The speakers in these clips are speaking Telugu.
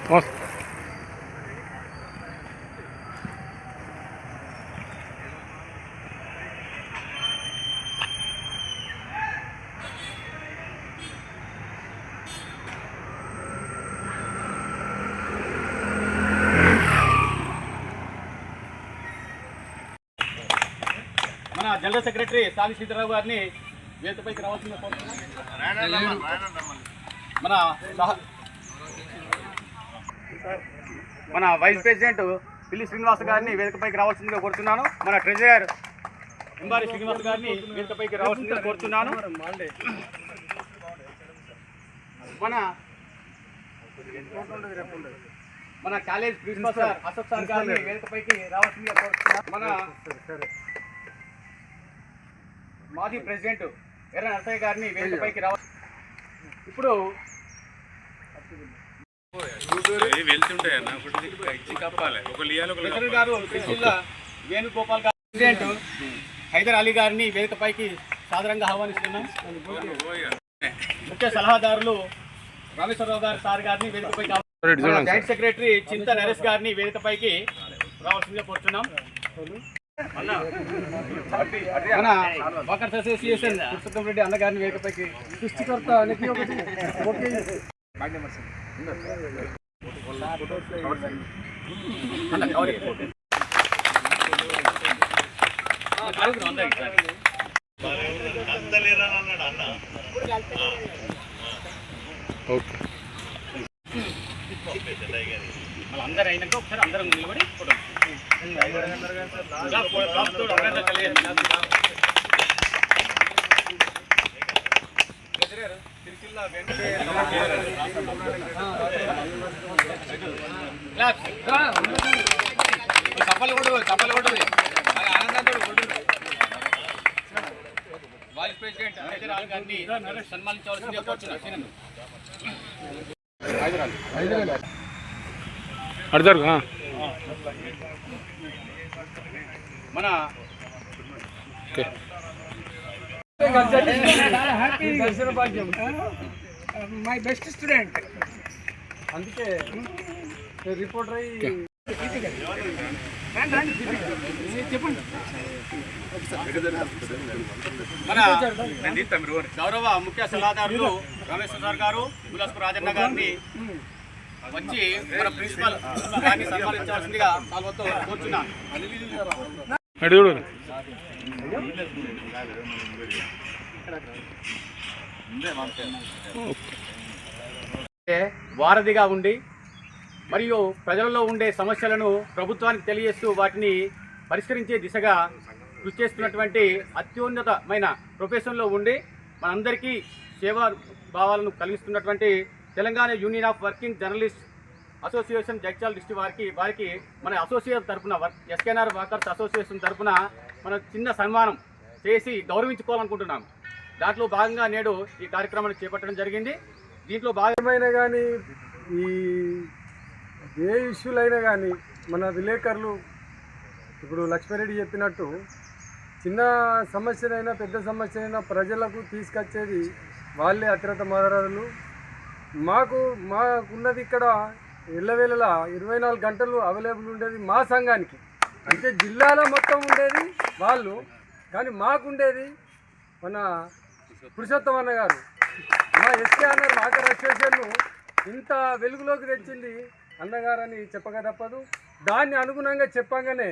మన జనరల్ సెక్రటరీ సాగి సీతారావు గారిని వేదికపైకి రావాల్సిందిగా కోరుతున్నాం. మన వైస్ ప్రెసిడెంట్ పిల్లి శ్రీనివాస్ గారిని వేదికపైకి రావాల్సిందిగా కోరుతున్నాను. మన ట్రెజరర్ ఇంబారి శ్రీనివాస్ గారిని వేదికపైకి రావాల్సిందిగా కోరుతున్నాను. మన college principal sir Ashok sir గారిని వేదికపైకి రావాల్సిందిగా కోరుతున్నాను. మన మాజీ ప్రెసిడెంట్ ఎర్ర నరసయ్య గారిని వేదికపైకి రావాలి. ఇప్పుడు గారు వేణుగోపాల్ గారు ప్రెసిడెంట్ హైదర్ అలీ గారిని వేదికపైకి సాదరంగా ఆహ్వానిస్తున్నాం. ముఖ్య సలహాదారులు రామేశ్వరరావు గారు సార్ గారిని వేదికపైకి, జాయింట్ సెక్రటరీ చింత నరేష్ గారిని వేదికపైకి రావాల్సిందిగా కోరుతున్నాం. మన వాకర్స్ అసోసియేషన్ పురుషోత్తం రెడ్డి అన్న గారిని వేదికపైకి, సృష్టికర్త అందరూ అయినాక ఒకసారి అందరం నిలబడి చప్పలు కొట్టు వైస్ ప్రెసిడెంట్ హైదర్ అలీ గారిని సన్మానించవలసిందిగా కోరుతున్నాను. మన మై బెస్ట్ స్టూడెంట్, అందుకే రిపోర్టర్ అయ్యి మన గౌరవ ముఖ్య సలహాదారులు రమేశ్వర సార్ గారు, గులాస్పూర్ రాజన్న గారిని వచ్చి మన ప్రిన్సిపల్ గారిని సన్మానించాల్సిందిగా వాళ్ళతో కోరుచున్నాను. వారధిగా ఉండి మరియు ప్రజలలో ఉండే సమస్యలను ప్రభుత్వానికి తెలియజేస్తూ వాటిని పరిష్కరించే దిశగా కృషి చేస్తున్నటువంటి అత్యున్నతమైన ప్రొఫెషన్లో ఉండి మనందరికీ సేవా భావాలను కలిగిస్తున్నటువంటి Telangana union of working journalist association Jagtial district వారికి మన అసోసియేషన్ తరఫున ఎస్కేఎన్ఆర్ వాకర్స్ అసోసియేషన్ తరఫున మన చిన్న సన్మానం చేసి గౌరవించుకోవాలనుకుంటున్నాం. దాంట్లో భాగంగా నేడు ఈ కార్యక్రమాన్ని చేపట్టడం జరిగింది. దీంట్లో భాగమైన కానీ ఈ ఏ ఇష్యూలైనా కానీ మన విలేకరులు ఇప్పుడు లక్ష్మారెడ్డి చెప్పినట్టు చిన్న సమస్యనైనా పెద్ద సమస్యనైనా ప్రజలకు తీసుకొచ్చేది వాళ్ళే అతిరత మదరాలు. మాకున్నది ఇక్కడ ఎల్లవేళలా 24 గంటలు అవైలబుల్ ఉండేది మా సంఘానికి, అంటే జిల్లాలో మొత్తం ఉండేది వాళ్ళు, కానీ మాకుండేది మన పురుషోత్తం అన్న గారు. మా ఎస్కేఎన్ఆర్ వాకర్ అసోసియేషన్ను ఇంత వెలుగులోకి తెచ్చింది అన్నగారని చెప్పక తప్పదు. దాన్ని అనుగుణంగా చెప్పంగానే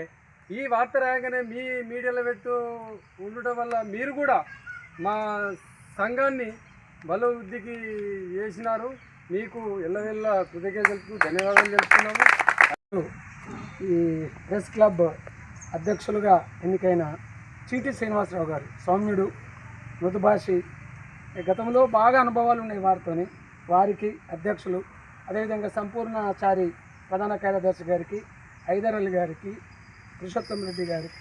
ఈ వార్త రాగానే మీ మీడియాలో పెట్టు ఉండటం వల్ల మీరు కూడా మా సంఘాన్ని బలవృద్ధికి చేసినారు. మీకు ఎల్లవెల్ల కృతజ్ఞతలకు ధన్యవాదాలు తెలుపుతున్నాము. ఈ ప్రెస్ క్లబ్ అధ్యక్షులుగా ఎన్నికైన చీటి శ్రీనివాసరావు గారు సౌమ్యుడు, మృదుభాషి, గతంలో బాగా అనుభవాలు ఉన్నాయి వారితోని, వారికి అధ్యక్షులు, అదేవిధంగా సంపూర్ణాచారి ప్రధాన కార్యదర్శి గారికి, హైదర్ అలీ గారికి, పురుషోత్తం రెడ్డి గారికి,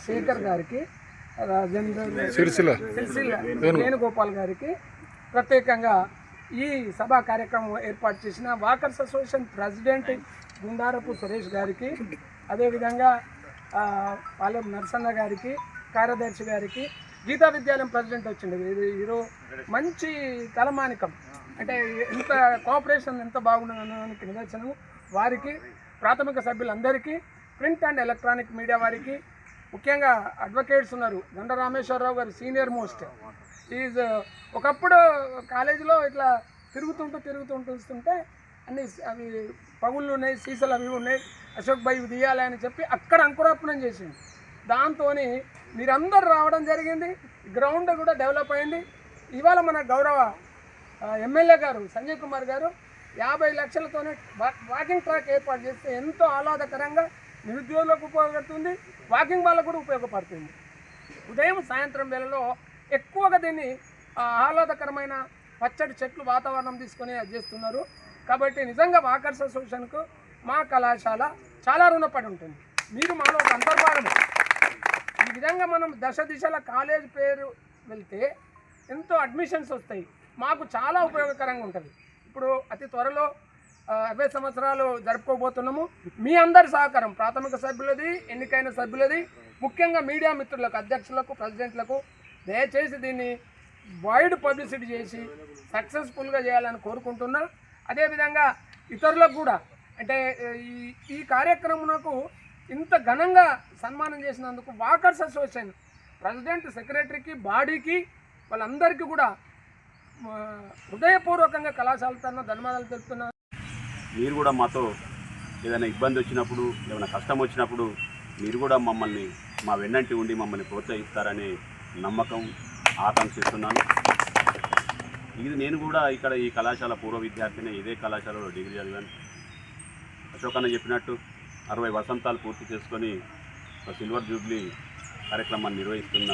శేఖర్ గారికి, సిరిసిల్ల వేణుగోపాల్ గారికి ప్రత్యేకంగా ఈ సభా కార్యక్రమం ఏర్పాటు చేసిన walkers association president Gundarapu Suresh గారికి, అదేవిధంగా పాలెం నరసన్న గారికి, కార్యదర్శి గారికి, గీతా విద్యాలయం ప్రెసిడెంట్ వచ్చింది ఈరోజు మంచి తలమానికం అంటే ఎంత కోఆపరేషన్ ఎంత బాగున్నదానికి నిదర్శనము. వారికి ప్రాథమిక సభ్యులందరికీ, ప్రింట్ అండ్ ఎలక్ట్రానిక్ మీడియా వారికి, ముఖ్యంగా అడ్వకేట్స్ ఉన్నారు. గండ రామేశ్వరరావు గారు సీనియర్ మోస్ట్ ఈజ్. ఒకప్పుడు కాలేజీలో ఇట్లా తిరుగుతుంటే అన్ని అవి పగుళ్ళు ఉన్నాయి, సీసాలు అవి ఉన్నాయి, అశోక్ భాయ్ ఇవి తీయాలి అని చెప్పి అక్కడ అంకురార్పణం చేసింది. దాంతో మీరందరూ రావడం జరిగింది, గ్రౌండ్ కూడా డెవలప్ అయింది. ఇవాళ మన గౌరవ ఎమ్మెల్యే గారు సంజయ్ కుమార్ గారు 50 లక్షలతోనే వాకింగ్ ట్రాక్ ఏర్పాటు చేస్తే ఎంతో ఆహ్లాదకరంగా నిరుద్యోగులకు ఉపయోగపడుతుంది, వాకింగ్ వాళ్ళకు కూడా ఉపయోగపడుతుంది. ఉదయం సాయంత్రం వేళలో ఎక్కువగా దీన్ని ఆహ్లాదకరమైన పచ్చడి చెట్లు వాతావరణం తీసుకొని అది చేస్తున్నారు. కాబట్టి నిజంగా వాకర్స్ అసోసియేషన్కు మా కళాశాల చాలా రుణపడి ఉంటుంది. మీరు మాలో ఒక అంతర్భాగమే. ఈ విధంగా మనం దశ దిశల కాలేజ్ పేరు వెళ్తే ఎంతో అడ్మిషన్స్ వస్తాయి, మాకు చాలా ఉపయోగకరంగా ఉంటుంది. ఇప్పుడు అతి త్వరలో 50 సంవత్సరాలు జరుపుకోబోతున్నాము. మీ అందరి సహకారం, ప్రాథమిక సభ్యులది, ఎన్నికైన సభ్యులది, ముఖ్యంగా మీడియా మిత్రులకు, అధ్యక్షులకు, ప్రెసిడెంట్లకు దయచేసి దీన్ని వైడ్ పబ్లిసిటీ చేసి సక్సెస్ఫుల్గా చేయాలని కోరుకుంటున్నా. అదేవిధంగా ఇతరులకు కూడా, అంటే ఈ కార్యక్రమంకు ఇంత ఘనంగా సన్మానం చేసినందుకు వాకర్స్ అసోసియేషన్ ప్రెసిడెంట్, సెక్రటరీకి, బాడీకి, వాళ్ళందరికీ కూడా హృదయపూర్వకంగా కళాశాల తరఫున ధన్యవాదాలు తెలుపుతున్నాను. మీరు కూడా మాతో ఏదైనా ఇబ్బంది వచ్చినప్పుడు, ఏమైనా కష్టం వచ్చినప్పుడు మీరు కూడా మమ్మల్ని మా వెన్నంటి ఉండి మమ్మల్ని ప్రోత్సహిస్తారనే నమ్మకం ఆకాంక్షిస్తున్నాను. ఇది నేను కూడా ఇక్కడ ఈ కళాశాల పూర్వ విద్యార్థిని, ఇదే కళాశాలలో డిగ్రీ చదివాను. అశోక్ అన్న చెప్పినట్టు 60 వసంతాలు పూర్తి చేసుకొని ఒక సిల్వర్ జూబ్లీ కార్యక్రమాన్ని నిర్వహిస్తున్న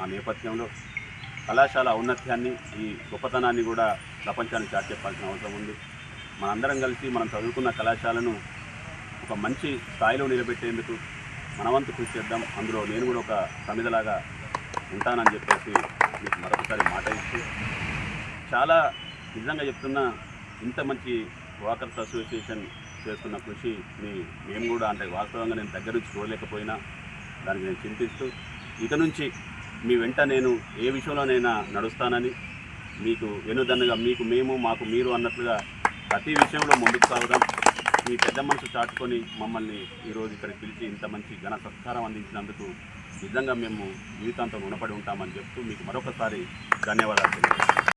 ఆ నేపథ్యంలో కళాశాల ఔన్నత్యాన్ని, ఈ గొప్పతనాన్ని కూడా ప్రపంచానికి చాటి చెప్పాల్సిన అవసరం ఉంది. మనందరం కలిసి మనం చదువుకున్న కళాశాలను ఒక మంచి స్థాయిలో నిలబెట్టేందుకు మనవంతు కృషి చేద్దాం. అందులో నేను కూడా ఒక సమిధలాగా ఉంటానని చెప్పేసి మీకు మరొకసారి మాట ఇస్తూ, చాలా నిజంగా చెప్తున్నా, ఇంత మంచి వాకర్స్ అసోసియేషన్ చేస్తున్న కృషిని మేము కూడా, అంటే వాస్తవంగా నేను దగ్గర నుంచి చూడలేకపోయినా దానికి నేను చింతిస్తూ, ఇక నుంచి మీ వెంట నేను ఏ విషయంలోనైనా నడుస్తానని, మీకు వెనుదన్నుగా, మీకు మేము, మాకు మీరు అన్నట్లుగా ప్రతి విషయంలో ముందుకు సాగుదాం. మీ పెద్ద మనసు చాటుకొని మమ్మల్ని ఈరోజు ఇక్కడికి పిలిచి ఇంత మంచి ఘన సత్కారం అందించినందుకు నిజంగా మేము జీవితాంతం రుణపడి ఉంటామని చెప్తూ మీకు మరొకసారి ధన్యవాదాలు.